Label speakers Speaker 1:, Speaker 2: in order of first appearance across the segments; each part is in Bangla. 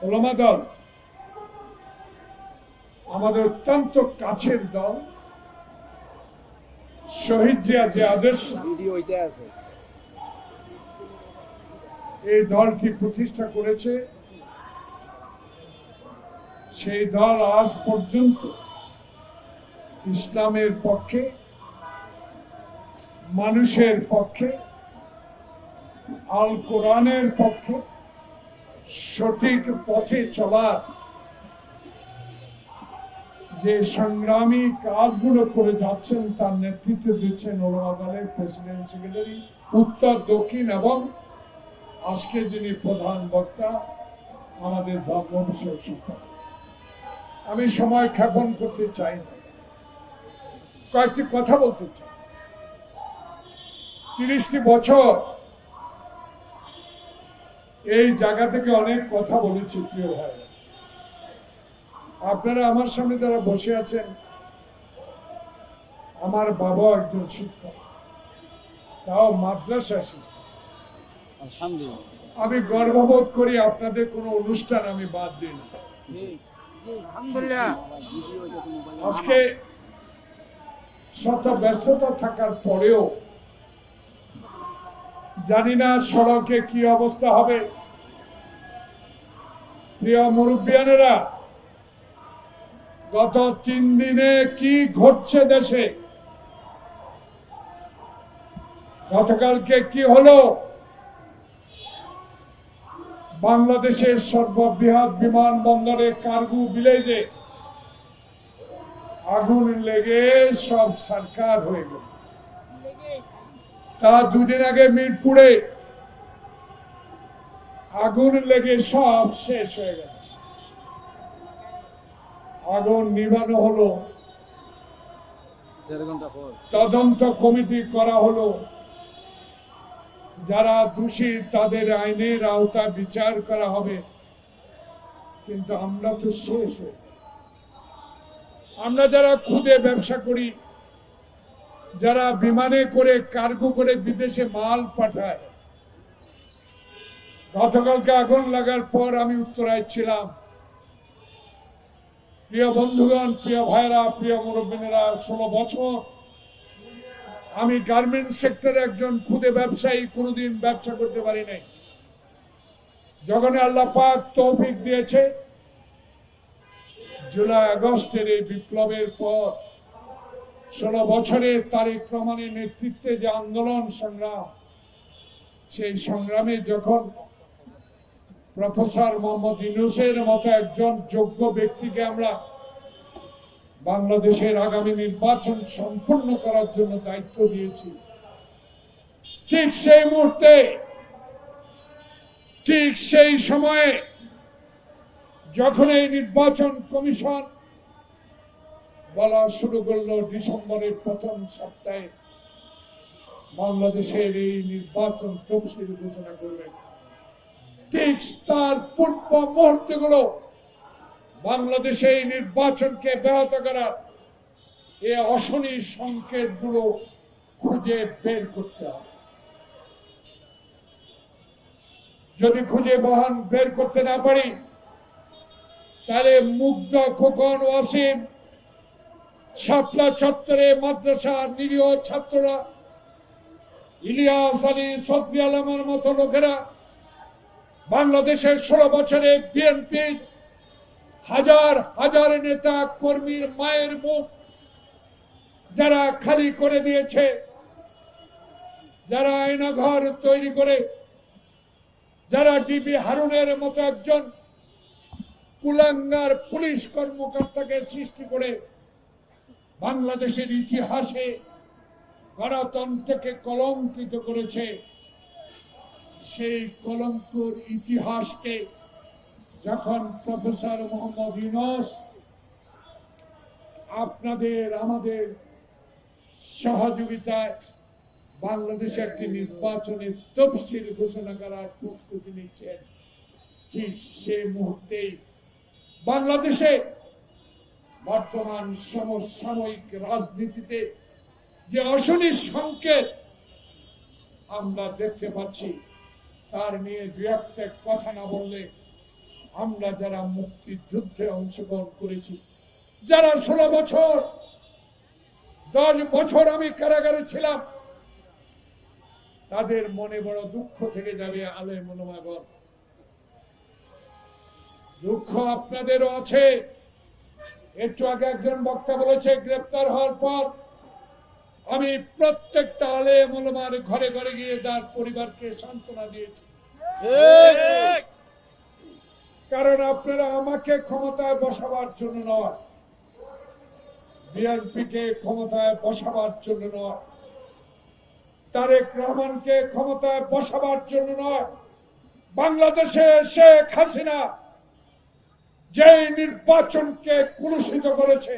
Speaker 1: ওলামা দল আমাদের অত্যন্ত কাছের দল। শহীদ জিয়া যে আদর্শ এই দলটি প্রতিষ্ঠা করেছে, সেই দল আজ পর্যন্ত ইসলামের পক্ষে, মানুষের পক্ষে, আল কোরআনের পক্ষে সঠিক পথে চলার যে সংগ্রামী কাজগুলো করে যাচ্ছেন তার নেতৃত্ব দিচ্ছেন ওলামা দলের প্রেসিডেন্ট সেক্রেটারি উত্তর দক্ষিণ এবং আজকে যিনি প্রধান বক্তা আমাদের ধর্ম বিষয়ক শিক্ষক। আমি সময় ক্ষেপণ করতে চাই না, কয়েকটি কথা বলতে চাই। 30টি বছর এই জায়গা থেকে অনেক কথা বলেছি প্রিয় ভাই। আপনারা আমার সামনে যারা বসে আছেন, আমার বাবা একজন শিক্ষক, তাও মাদ্রাসা শিক্ষক। আমি গর্ববোধ করি আপনাদের কোনো অনুষ্ঠান আমি বাদ দিই না। আজকে শত ব্যস্ততা থাকার পরেও জানি না সড়কে কি অবস্থা হবে। প্রিয় মুরব্বিয়ানেরা, গত 3 দিনে কি ঘটছে দেশে, গতকালকে কি হলো? বাংলাদেশের সর্ববৃহৎ বিমানবন্দরে কার্গো ভিলেজে আগুন লেগে সব সরকার হয়ে গেল। তা 2 দিন আগে মিরপুরে আগুন লেগে সব শেষ হয়ে গেল। আগুন নিভানো হলো, তদন্ত কমিটি করা হলো, যারা দোষী তাদের আইনের আওতা বিচার করা হবে। কিন্তু আমরা তো শেষ হয়ে, আমরা যারা খুদে ব্যবসা করি, যারা বিমানে করে কার্গো করে বিদেশে মাল পাঠায়, গতকালকে আগুন লাগার পর আমি উত্তরায় ছিলাম। প্রিয় বন্ধুগণ, প্রিয় ভাইরা, প্রিয় মুরব্বিনেরা, 16 বছর আমি গার্মেন্টস সেক্টরে একজন খুদে ব্যবসায়ী, কোনোদিন ব্যবসা করতে পারি নাই। যখন আল্লাহ পাক তৌফিক দিয়েছে, জুলাই আগস্টের এই বিপ্লবের পর 16 বছরের তারেক রহমানের নেতৃত্বে যে আন্দোলন সংগ্রাম, সেই সংগ্রামে যখন প্রফেসর মোহাম্মদ ইউনূসের মতো একজন যোগ্য ব্যক্তিকে আমরা বাংলাদেশের আগামী নির্বাচন সম্পূর্ণ করার জন্য দায়িত্ব দিয়েছি, ঠিক সেই মুহূর্তে, ঠিক সেই সময়ে যখন এই নির্বাচন কমিশন বলা শুরু করলো ডিসেম্বরের প্রথম সপ্তাহে বাংলাদেশের এই নির্বাচন তফসিল ঘোষণা করবেন, ঠিক তার পূর্ব মুহূর্তগুলো বাংলাদেশে এই নির্বাচনকে ব্যাহত করার এই অশনি সংকেতগুলো খুঁজে বের করতে হবে। যদি খুঁজে বের করতে না পারি, তাহলে মুগ্ধ, খোকন, ওয়াসিম, শাপলা চত্বরে মাদ্রাসার নিরীহ ছাত্ররা, ইলিয়াস আলী, সদরি আলমের মতো লোকেরা, বাংলাদেশের 16 বছরে বিএনপির হাজার হাজার নেতা কর্মীর মায়ের মুখ যারা খালি করে দিয়েছে, যারা আয়নাঘর তৈরি করে, যারা ডিবি হারুনের মতো একজন কুলাঙ্গার পুলিশ কর্মকর্তাকে সৃষ্টি করে বাংলাদেশের ইতিহাসে গণতন্ত্রকে কলঙ্কিত করেছে, সেই কলঙ্কর ইতিহাসকে যখন প্রফেসর মোহাম্মদ ইউনূস আপনাদের আমাদের সহযোগিতায় বাংলাদেশে একটি নির্বাচনের তফসিল ঘোষণা করার প্রস্তুতি নিচ্ছেন, ঠিক সেই মুহূর্তেই বাংলাদেশে বর্তমান সমসাময়িক রাজনীতিতে যে অশনি সংকেত আমরা দেখতে পাচ্ছি, তার নিয়ে দু একটা কথা না বললে আমরা যারা মুক্তিযুদ্ধে অংশগ্রহণ করেছি, যারা 16 বছর 10 বছর আমি কারাগারে ছিলাম, তাদের মনে বড় দুঃখ থেকে যাবে। আলেম ওলামাগণ, দুঃখ আপনাদেরও আছে। একটু আগে একজন বক্তা বলেছে, গ্রেপ্তার হওয়ার পর আমি প্রত্যেকটা আলেম ওলামার ঘরে ঘরে গিয়ে তার পরিবারকে সান্ত্বনা দিয়েছি। কারণ আপনারা আমাকে ক্ষমতায় বসাবার জন্য নয়, বিএনপিকে ক্ষমতায় বসাবার জন্য নয়, তারেক রহমানকে ক্ষমতায় বসাবার জন্য নয়, বাংলাদেশে শেখ হাসিনা যে নির্বাচনকে কলুষিত করেছে,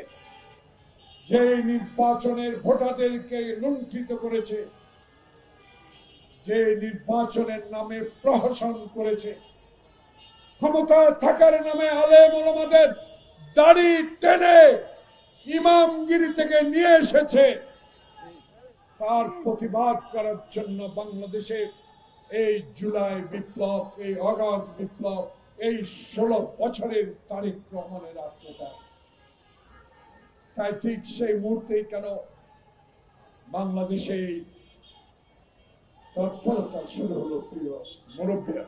Speaker 1: যে নির্বাচনের ভোটারদেরকে লুণ্ঠিত করেছে, যে নির্বাচনের নামে প্রহসন করেছে, ক্ষমতায় থাকার নামে আলেম ওলামাদের দাড়ি টেনে ইমামগিরি থেকে নিয়ে এসেছে, তার প্রতিবাদ করার জন্য বাংলাদেশে এই জুলাই বিপ্লব, এই আগস্ট বিপ্লব, এই 16 বছরের তারেক রহমানের আত্মত্যাগ। তাই ঠিক সেই মুহূর্তেই কেন বাংলাদেশে তৎপরতা শুরু হলো। প্রিয় মুরব্বীরা,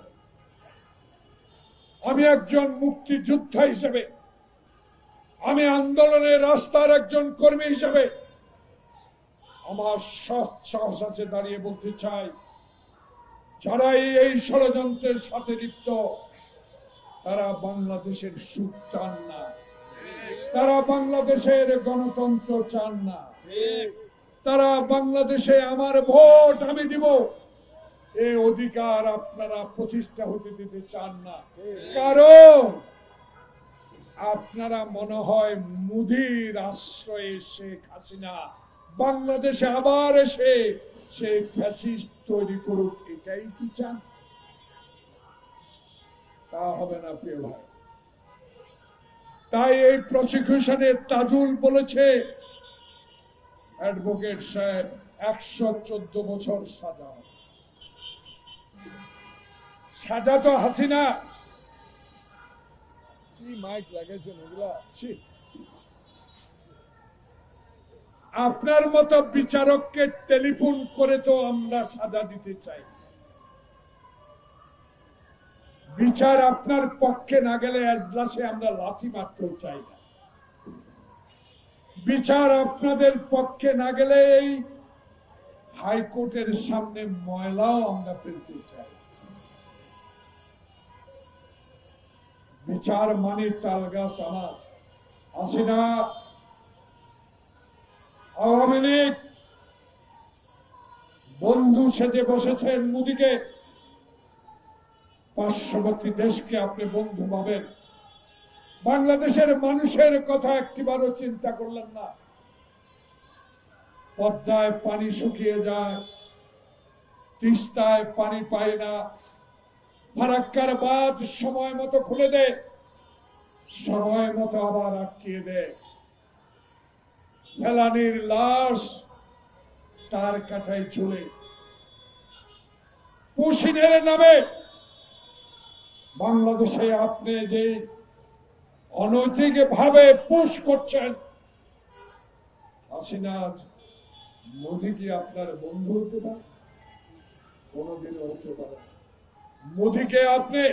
Speaker 1: আমি একজন মুক্তিযোদ্ধা হিসেবে, আমি আন্দোলনের রাস্তার একজন কর্মী হিসেবে আমার সাহস আছে দাঁড়িয়ে বলতে চাই, যারা এই ষড়যন্ত্রের সাথে লিপ্ত, তারা বাংলাদেশের সুখ চান না, তারা বাংলাদেশের গণতন্ত্র চান না, তারা বাংলাদেশে আমার ভোট আমি দিব এই অধিকার আপনারা প্রতিষ্ঠা হতে দিতে চান না। কারণ আপনারা মনে হয় মুদির আশ্রয়ে শেখ হাসিনা বাংলাদেশে আবার এসে সেই ফ্যাসিস্ট তৈরি করুক, এটাই কি চান? তা হবে না প্রিয় ভাই। তাই এই প্রসিকিউশনের তাজুল বলেছে, অ্যাডভোকেট সাহেব 114 বছর সাজা। সাজা তো হাসিনা কি মাইক লাগাইছেন ওগুলা, আপনার মতো বিচারককে টেলিফোন করে তো আমরা সাজা দিতে চাই। বিচার আপনার পক্ষে না গেলে এজলাসে আমরা লাথি মারতেও চাই না। বিচার আপনাদের পক্ষে না গেলে এই হাইকোর্টের সামনে ময়লাও আমরা ফেলতে চাই। বিচার মানে তালগাছ আমার। হাসিনা, আওয়ামী লীগ বন্ধু সেজে বসেছেন মোদিকে, পার্শ্ববর্তী দেশকে আপনি বন্ধু ভাবেন, বাংলাদেশের মানুষের কথা একটিবারও চিন্তা করলেন না। পদ্মায় পানি শুকিয়ে যায়, তিস্তায় পানি পায় না, ফারাক্কার বাঁধ সময় মতো খুলে দেয়, সময় মতো আবার আটকিয়ে দেয়। ফেলানির লাশ তার কাটায় ঝুলে, পুশিনের নামে বাংলাদেশে আপনি যে অনৈতিক ভাবে পুশ করছেন, হাসিনা মোদী কি আপনার বন্ধু হতে পারে? কোনদিনও হতে পারে। মোদীকে আপনি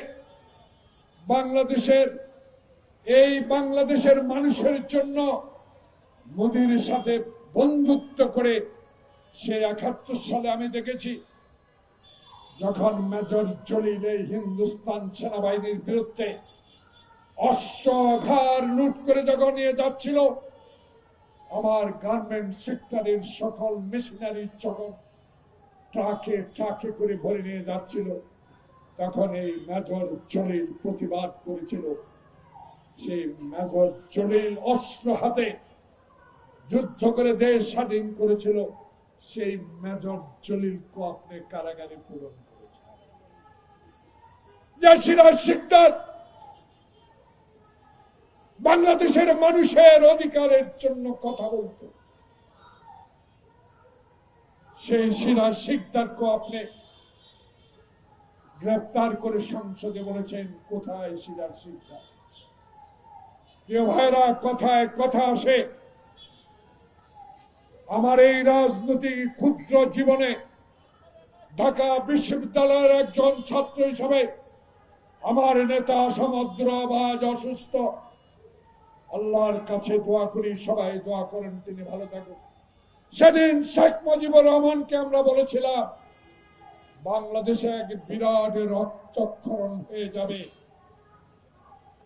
Speaker 1: বাংলাদেশের মানুষের জন্য মোদীর সাথে বন্ধুত্ব করে, সে 71 সালে আমি দেখেছি যখন মেজর জলিল এই হিন্দুস্তান সেনাবাহিনীর বিরুদ্ধে অস্ত্র লুট করে যখন নিয়ে যাচ্ছিল, আমার গার্মেন্ট সেক্টরের সকল মেশিনারি যখন ট্রাকে ট্রাকে করে ভরে নিয়ে যাচ্ছিল, তখন এই মেজর জলিল প্রতিবাদ করেছিল। সেই মেজর জলিল অস্ত্র হাতে যুদ্ধ করে দেশ স্বাধীন করেছিল। সেই মেজর জলিলকে আপনি কারাগারে পূরণ করেছেন। সিরাজ শিকদার বাংলাদেশের মানুষের অধিকারের জন্য কথা বলতো, সেই সিরাজ শিকদারকে আপনি গ্রেপ্তার করে সংসদে বলেছেন কোথায় সিরাজ শিক্ষা। প্রিয় ভাইরা, কথায় কথা আসে। আমার এই রাজনৈতিক ক্ষুদ্র জীবনে ঢাকা বিশ্ববিদ্যালয়ের একজন ছাত্র হিসাবে আমার নেতা সমুদ্র আবাজ অসুস্থ। আল্লাহর কাছে দোয়া করি, সবাই দোয়া করেন তিনি ভালো থাকুন। সেদিন শেখ মুজিবুর রহমানকে আমরা বলেছিলাম বাংলাদেশে এক বিরাট রক্তক্ষরণ হয়ে যাবে।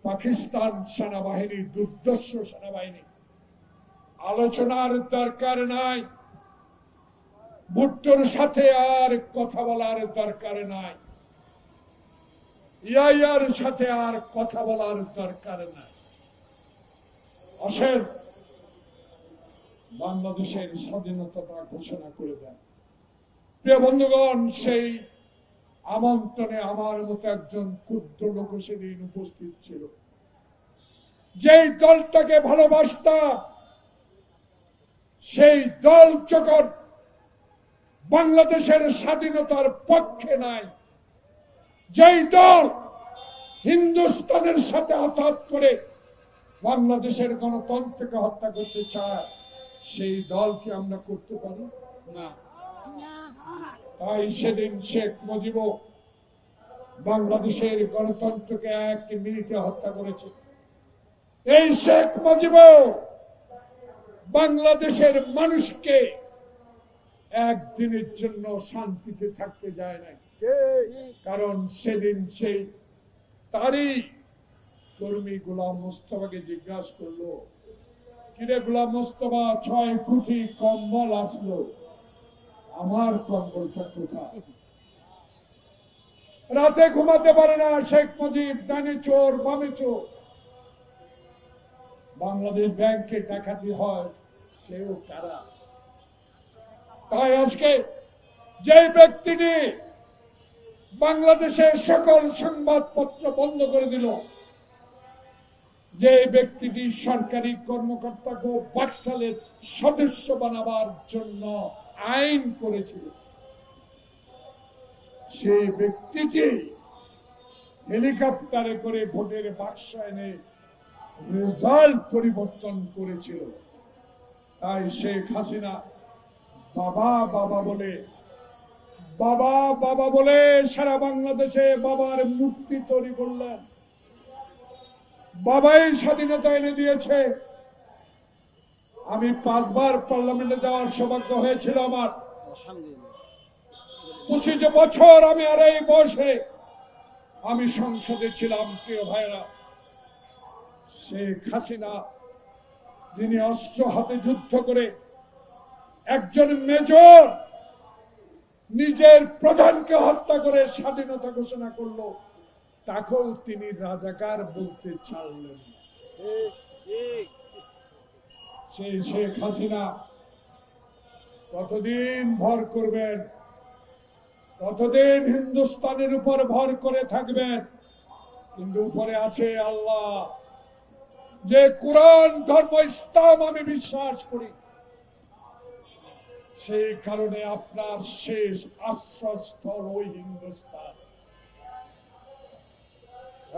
Speaker 1: পাকিস্তান সেনাবাহিনী দুর্দর্শ সেনাবাহিনী, আলোচনার দরকার নাই, ভুট্টোর সাথে আর কথা বলার দরকার নাই, ইয়ার সাথে আর কথা বলার দরকার নাই। আসেন বাংলাদেশের স্বাধীনতা ঘোষণা করে দেন। প্রিয় বন্ধুগণ, সেই আমন্ত্রণে আমার মতো একজন ক্ষুদ্র লোক সেদিন উপস্থিত ছিল। যেই দলটাকে ভালোবাসতাম সেই দল যখন বাংলাদেশের স্বাধীনতার পক্ষে নাই, যেই দল হিন্দুস্তানের সাথে আঘাত করে বাংলাদেশের গণতন্ত্রকে হত্যা করতে চায়, সেই দলকে আমরা করতে পারি না। তাই সেদিন শেখ মুজিব বাংলাদেশের গণতন্ত্রকে 1 মিনিটে হত্যা করেছে। এই শেখ মুজিব বাংলাদেশের মানুষকে একদিনের জন্য শান্তিতে থাকতে যায় নাই। কারণ সেদিন সেই তারই কর্মী গোলাম মোস্তফাকে জিজ্ঞাসা করলো, কিরে গোলাম মোস্তফা, 6 কোটি কম্বল আসলো, আমার কম্বলটা কোথায়? রাতে ঘুমাতে পারে না শেখ মুজিব, ডানে চোর বামে চোর। বাংলাদেশ ব্যাংকে ডাকাতি হয়, সেও কারা। তাই আজকে যে ব্যক্তিটি বাংলাদেশের সকল সংবাদপত্র বন্ধ করে দিল, যে ব্যক্তিটি সরকারি কর্মকর্তাকে বাকশালের সদস্য বানাবার জন্য আইন করেছিল, সেই ব্যক্তিটি হেলিকপ্টারে করে ভোটের বাক্স এনে রেজাল্ট পরিবর্তন করেছিল। তাই শেখ হাসিনা বাবা বাবা বলে সারা বাংলাদেশে বাবার মূর্তি তৈরি করলেন। বাবাই স্বাধীনতা এনে দিয়েছে। আমি 5 বার পার্লামেন্টে যাওয়ার সৌভাগ্য হয়েছিল আমার। 25 বছর আমি আর এই বয়সে আমি সংসদে ছিলাম। প্রিয় ভাইরা, শেখ হাসিনা যিনি অস্ত্র হাতে যুদ্ধ করে একজন মেজর নিজের প্রধানকে হত্যা করে স্বাধীনতা ঘোষণা করলো, তাকেও তিনি রাজাকার বলতে ছাড়লেন। সেই শেখ হাসিনা কতদিন ভর করবেন, কতদিন হিন্দুস্তানের উপর ভর করে থাকবেন? কিন্তু উপরে আছে আল্লাহ। যে কোরআন ধর্ম ইসলাম আমি বিশ্বাস করি, সেই কারণে আপনার শেষ আশ্রয়স্থল ওই হিন্দুস্তান।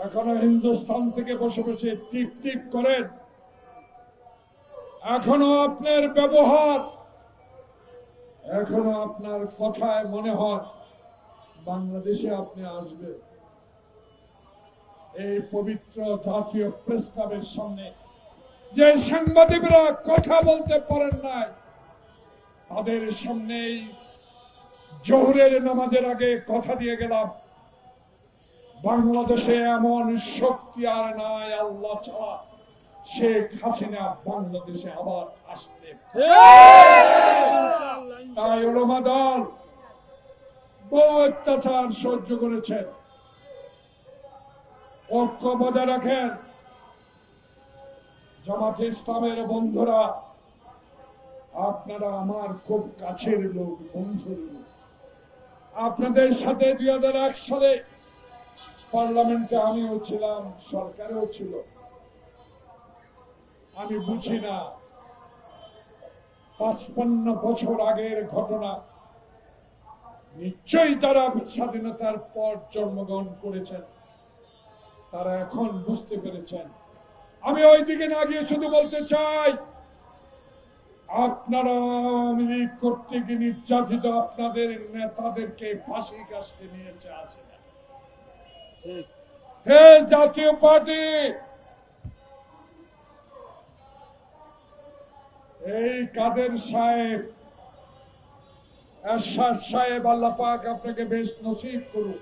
Speaker 1: এখনো হিন্দুস্তান থেকে বসে বসে টিপ টিপ করেন। এখনো আপনার ব্যবহার, এখনো আপনার কথায় মনে হয় বাংলাদেশে আপনি আসবেন। এই পবিত্র জাতীয় প্রস্তাবের সামনে যে সাংবাদিকরা কথা বলতে পারেন নাই, তাদের সামনেই জোহরের নামাজের আগে কথা দিয়ে গেলাম, বাংলাদেশে এমন শক্তি আর নাই আল্লাহ ছাড়া। শেখ হাসিনা বাংলাদেশে আবার আসতে। তাই ওলামা দল বহু অত্যাচার সহ্য করেছেন। ঐক্য বজায় রাখেন। জামাতে ইসলামের বন্ধুরা, আপনারা আমার খুব কাছের লোক, বন্ধুর লোক। আপনাদের সাথে 2001 সালে পার্লামেন্টে আমিও ছিলাম, সরকারেও ছিল। আমি বুঝি না 55 বছর আগের ঘটনা। নিশ্চয়ই যারা স্বাধীনতার পর জন্মগ্রহণ করেছেন তারা এখন বুঝতে পেরেছেন। আমি ওই দিকে না গিয়ে শুধু বলতে চাই, আপনারা আওয়ামী লীগ কর্তৃক নির্যাতিত আপনাদের নেতাদেরকে ফাঁসি কাস্টে নিয়েছে আছে না? হে জাতীয় পার্টি, এই কাদের সাহেব, এরশাদ সাহেব, আল্লাহ পাক আপনাকে বেশ নসিব করুন,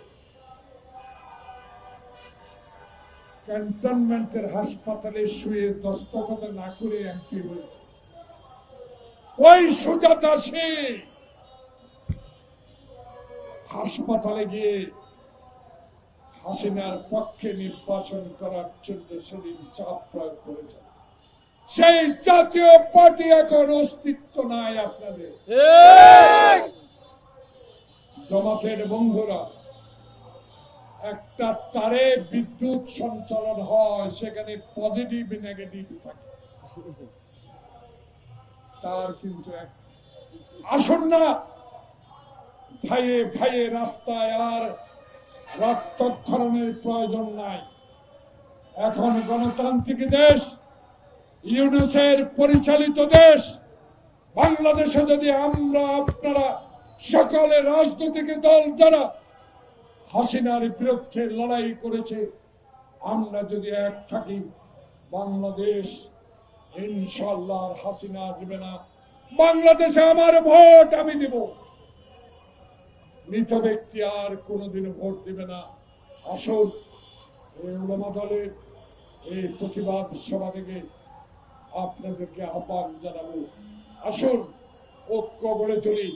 Speaker 1: ক্যান্টনমেন্টের হাসপাতালে শুয়ে দস্তখত না করে এমপি হয়েছে। ওই সুজাতা সিং হাসপাতালে গিয়ে হাসিনার পক্ষে নির্বাচন করার জন্য সেদিন চাপ প্রয়োগ করেছেন। সেই জাতীয় পার্টি এখন অস্তিত্ব নাই আপনাদের। জমাতের বন্ধুরা, একটা তারে বিদ্যুৎ সঞ্চালন হয়, সেখানে পজিটিভ নেগেটিভ থাকে, তার কিন্তু আসুন না ভাইয়ে ভাইয়ে রাস্তায় আর রক্তক্ষরণের প্রয়োজন নাই। এখন গণতান্ত্রিক দেশ, ইউনুসের পরিচালিত দেশ বাংলাদেশে যদি আমরা আপনারা সকলে রাজনৈতিক দল যারা হাসিনার বিরুদ্ধে লড়াই করেছে, আমরা যদি এক থাকি, বাংলাদেশ ইনশাআল্লাহ হাসিনা আসবে না। বাংলাদেশে আমার ভোট আমি দিব, মৃত ব্যক্তি আর কোনোদিন ভোট দিবে না। আসুন এই উলামা দলের এই প্রতিবাদ সভা থেকে আপনাদেরকে আহ্বান জানাবো, আসুন ঐক্য গড়ে তুলি,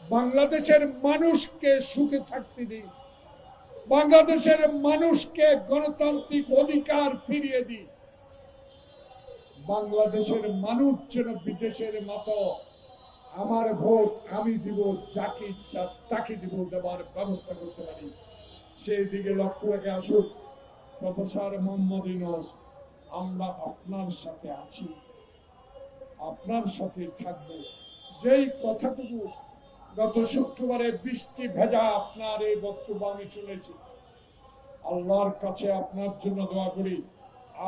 Speaker 1: বাংলাদেশের মানুষকে সুখে থাকতে দিই, বাংলাদেশের মানুষকে গণতান্ত্রিক অধিকার ফিরিয়ে দিই, বাংলাদেশের মানুষ যেন বিদেশের মতো আমার ভোট আমি দিব, যাকে ইচ্ছা তাকে দিব দেওয়ার ব্যবস্থা করতে পারি, সেই দিকে লক্ষ্য রেখে আসুন। প্রফেসর মোহাম্মদ ইউনূস, আমরা আপনার সাথে আছি, আপনার সাথে থাকবো। যেই কথাটুকু গত শুক্রবারে বৃষ্টি ভেজা আপনার এই বক্তব্য আমি শুনেছি, আল্লাহর কাছে আপনার জন্য দোয়া করি,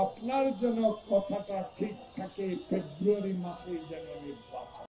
Speaker 1: আপনার জন্য কথাটা ঠিক থাকে, ফেব্রুয়ারি মাসে যেন নির্বাচন